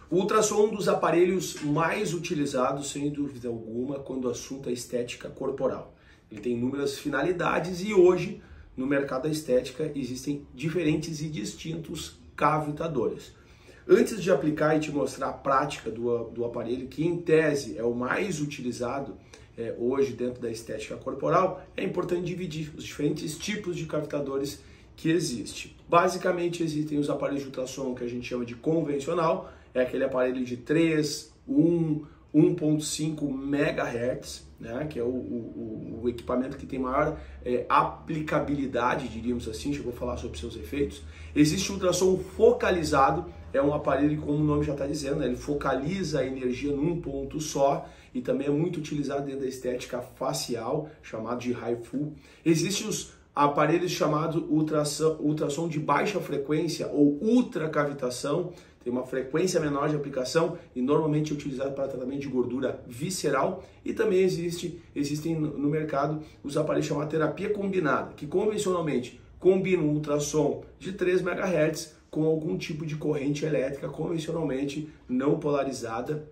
O ultrassom é um dos aparelhos mais utilizados, sem dúvida alguma, quando o assunto é estética corporal. Ele tem inúmeras finalidades e hoje, no mercado da estética, existem diferentes e distintos cavitadores. Antes de aplicar e te mostrar a prática do aparelho, que em tese é o mais utilizado hoje dentro da estética corporal, é importante dividir os diferentes tipos de cavitadores que existem. Basicamente existem os aparelhos de ultrassom que a gente chama de convencional, é aquele aparelho de 3, 1.5 MHz, né, que é o equipamento que tem maior aplicabilidade, diríamos assim, já vou falar sobre seus efeitos. Existe o ultrassom focalizado, é um aparelho, como o nome já está dizendo, né, ele focaliza a energia num ponto só e também é muito utilizado dentro da estética facial, chamado de HIFU. Existem os aparelhos chamados ultrassom de baixa frequência ou ultracavitação, tem uma frequência menor de aplicação e normalmente é utilizado para tratamento de gordura visceral. E também existem no mercado os aparelhos chamados terapia combinada, que convencionalmente combinam um ultrassom de 3 MHz com algum tipo de corrente elétrica convencionalmente não polarizada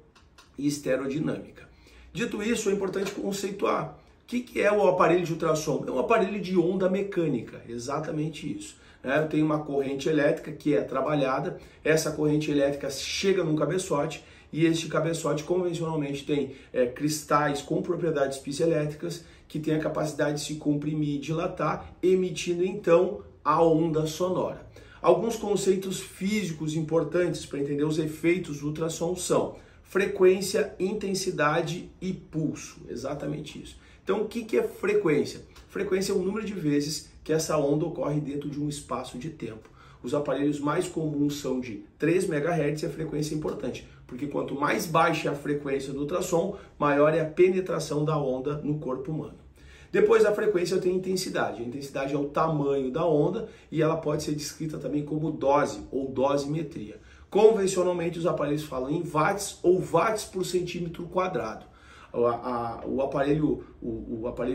e estereodinâmica. Dito isso, é importante conceituar. O que é o aparelho de ultrassom? É um aparelho de onda mecânica, exatamente isso. Eu tenho uma corrente elétrica que é trabalhada, essa corrente elétrica chega num cabeçote e este cabeçote convencionalmente tem cristais com propriedades piezoelétricas que tem a capacidade de se comprimir e dilatar, emitindo então a onda sonora. Alguns conceitos físicos importantes para entender os efeitos do ultrassom são frequência, intensidade e pulso, exatamente isso. Então, o que é frequência? Frequência é o número de vezes que essa onda ocorre dentro de um espaço de tempo. Os aparelhos mais comuns são de 3 MHz e a frequência é importante, porque quanto mais baixa é a frequência do ultrassom, maior é a penetração da onda no corpo humano. Depois da frequência eu tenho intensidade. A intensidade é o tamanho da onda e ela pode ser descrita também como dose ou dosimetria. Convencionalmente os aparelhos falam em watts ou watts por centímetro quadrado. O aparelho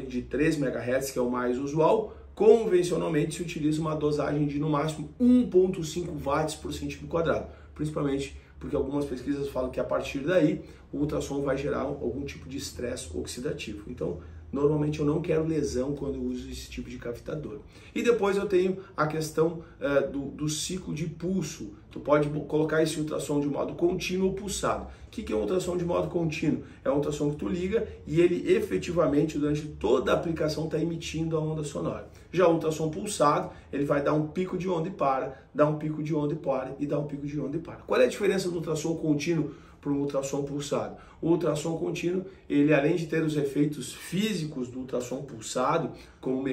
de 3 MHz, que é o mais usual, convencionalmente se utiliza uma dosagem de no máximo 1.5 watts por centímetro quadrado, principalmente porque algumas pesquisas falam que a partir daí o ultrassom vai gerar algum tipo de estresse oxidativo. Então, normalmente eu não quero lesão quando eu uso esse tipo de cavitador. E depois eu tenho a questão do ciclo de pulso. Tu pode colocar esse ultrassom de modo contínuo ou pulsado. O que é um ultrassom de modo contínuo? É um ultrassom que tu liga e ele efetivamente, durante toda a aplicação, está emitindo a onda sonora. Já o ultrassom pulsado, ele vai dar um pico de onda e para, dar um pico de onda e para, e dar um pico de onda e para. Qual é a diferença do ultrassom contínuo para um ultrassom pulsado? O ultrassom contínuo, ele além de ter os efeitos físicos do ultrassom pulsado, como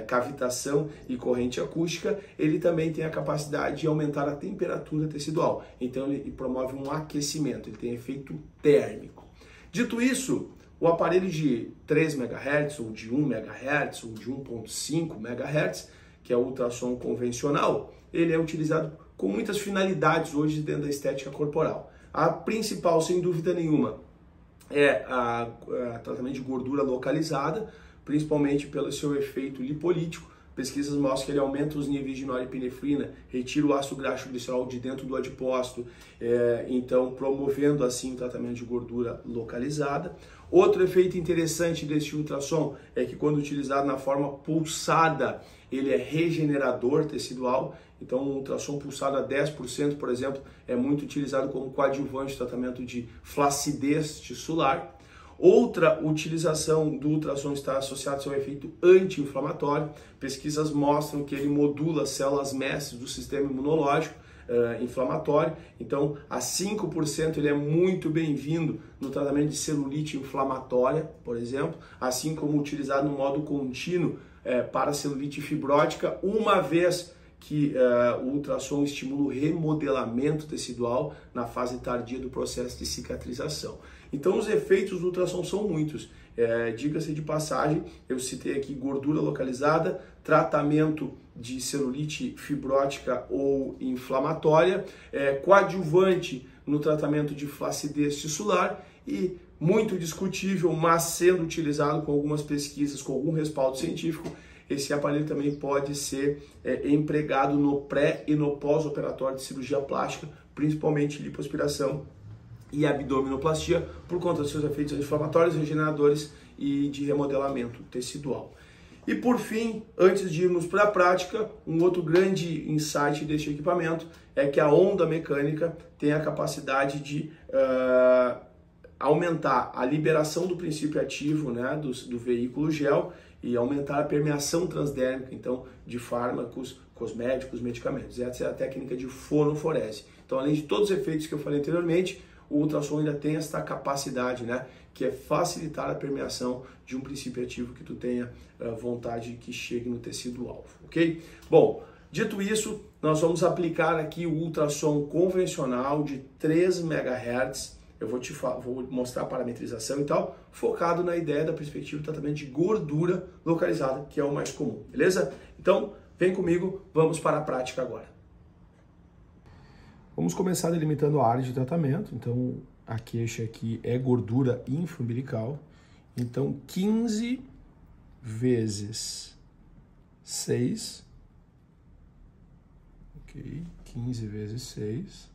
cavitação e corrente acústica, ele também tem a capacidade de aumentar a temperatura tecidual. Então ele promove um aquecimento, ele tem efeito térmico. Dito isso, o aparelho de 3 MHz ou de 1 MHz ou de 1.5 MHz, que é o ultrassom convencional, ele é utilizado com muitas finalidades hoje dentro da estética corporal. A principal, sem dúvida nenhuma, é o tratamento de gordura localizada, principalmente pelo seu efeito lipolítico. Pesquisas mostram que ele aumenta os níveis de norepinefrina, retira o ácido graxo glicerol de dentro do adipócito, então promovendo assim o tratamento de gordura localizada. Outro efeito interessante desse ultrassom é que quando utilizado na forma pulsada, ele é regenerador tecidual. Então um ultrassom pulsado a 10%, por exemplo, é muito utilizado como coadjuvante de tratamento de flacidez tissular. Outra utilização do ultrassom está associada ao seu efeito anti-inflamatório. Pesquisas mostram que ele modula células mestres do sistema imunológico inflamatório. Então, a 5% ele é muito bem-vindo no tratamento de celulite inflamatória, por exemplo, assim como utilizado no modo contínuo para celulite fibrótica, uma vez que o ultrassom estimula o remodelamento tecidual na fase tardia do processo de cicatrização. Então os efeitos do ultrassom são muitos. Diga-se de passagem, eu citei aqui gordura localizada, tratamento de celulite fibrótica ou inflamatória, coadjuvante no tratamento de flacidez tissular e muito discutível, mas sendo utilizado com algumas pesquisas, com algum respaldo científico, esse aparelho também pode ser empregado no pré e no pós-operatório de cirurgia plástica, principalmente lipoaspiração e abdominoplastia, por conta dos seus efeitos anti-inflamatórios, regeneradores e de remodelamento tecidual. E por fim, antes de irmos para a prática, um outro grande insight deste equipamento é que a onda mecânica tem a capacidade de aumentar a liberação do princípio ativo, né, do veículo gel e aumentar a permeação transdérmica, então, de fármacos, cosméticos, medicamentos. Essa é a técnica de fonoforese. Então, além de todos os efeitos que eu falei anteriormente, o ultrassom ainda tem essa capacidade, né, que é facilitar a permeação de um princípio ativo que tu tenha vontade que chegue no tecido-alvo, ok? Bom, dito isso, nós vamos aplicar aqui o ultrassom convencional de 3 MHz. Eu vou mostrar a parametrização e tal, focado na ideia da perspectiva de tratamento de gordura localizada, que é o mais comum, beleza? Então, vem comigo, vamos para a prática agora. Vamos começar delimitando a área de tratamento. Então, a queixa aqui é gordura infraumbilical. Então, 15 vezes 6. Ok, 15 vezes 6.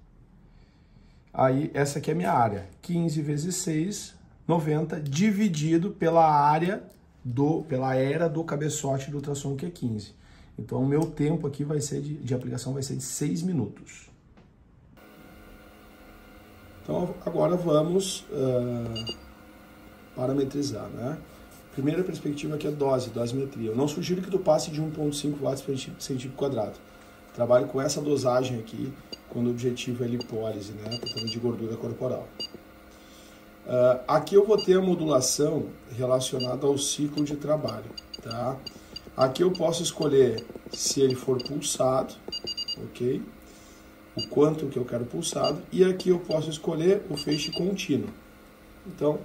Aí, essa aqui é a minha área. 15 vezes 6, 90, dividido pela área pela era do cabeçote do ultrassom, que é 15. Então, o meu tempo aqui vai ser de aplicação vai ser de 6 minutos. Então, agora vamos parametrizar, né? Primeira perspectiva aqui é dosimetria. Eu não sugiro que tu passe de 1,5 watts por centímetro quadrado. Trabalho com essa dosagem aqui, quando o objetivo é lipólise, né? Tratamento de gordura corporal. Aqui eu vou ter a modulação relacionada ao ciclo de trabalho, tá? Aqui eu posso escolher se ele for pulsado, ok? O quanto que eu quero pulsado, e aqui eu posso escolher o feixe contínuo. Então,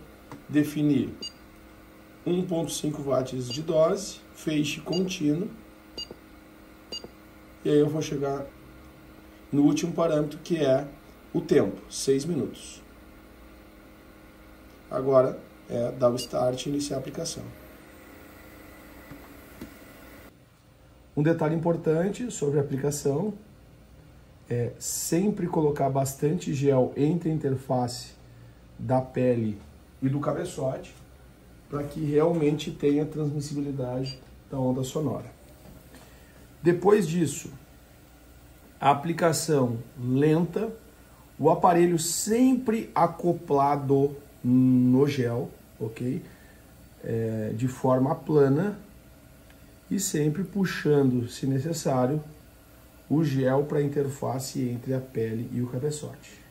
definir 1,5 watts de dose, feixe contínuo, e aí eu vou chegar no último parâmetro, que é o tempo, 6 minutos. Agora é dar o start e iniciar a aplicação. Um detalhe importante sobre a aplicação é sempre colocar bastante gel entre a interface da pele e do cabeçote, para que realmente tenha transmissibilidade da onda sonora. Depois disso, a aplicação lenta, o aparelho sempre acoplado no gel, ok? De forma plana e sempre puxando, se necessário, o gel para a interface entre a pele e o cabeçote.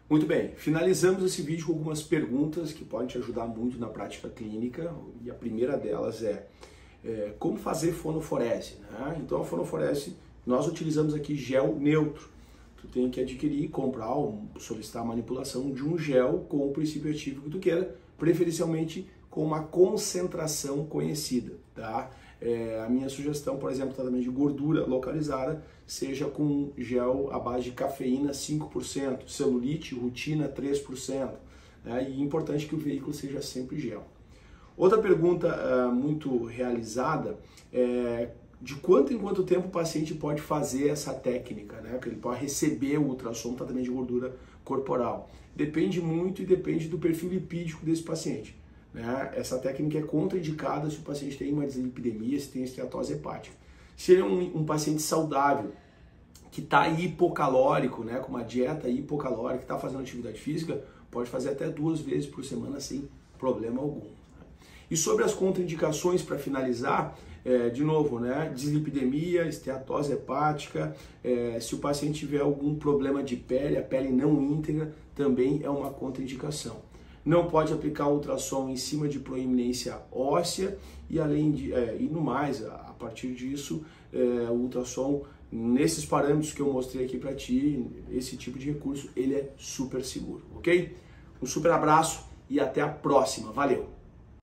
Muito bem, finalizamos esse vídeo com algumas perguntas que podem te ajudar muito na prática clínica, e a primeira delas é como fazer fonoforese, né? Então a fonoforese, nós utilizamos aqui gel neutro. Tu tem que adquirir, comprar ou solicitar a manipulação de um gel com o princípio ativo que tu queira, preferencialmente com uma concentração conhecida, tá? A minha sugestão, por exemplo, tratamento de gordura localizada, seja com gel à base de cafeína 5%, celulite, rutina 3%, né? E é importante que o veículo seja sempre gel. Outra pergunta muito realizada é de quanto em quanto tempo o paciente pode fazer essa técnica, né? Que ele pode receber o ultrassom, tratamento de gordura corporal. Depende muito e depende do perfil lipídico desse paciente. Né? Essa técnica é contraindicada se o paciente tem uma dislipidemia, se tem esteatose hepática. Se ele é um paciente saudável, que está hipocalórico, né, com uma dieta hipocalórica, que está fazendo atividade física, pode fazer até 2 vezes por semana sem problema algum. E sobre as contraindicações, para finalizar, de novo, né, dislipidemia, esteatose hepática, se o paciente tiver algum problema de pele, a pele não íntegra, também é uma contraindicação. Não pode aplicar ultrassom em cima de proeminência óssea e além de e no mais, a partir disso, o ultrassom nesses parâmetros que eu mostrei aqui para ti, esse tipo de recurso, ele é super seguro, ok? Um super abraço e até a próxima. Valeu!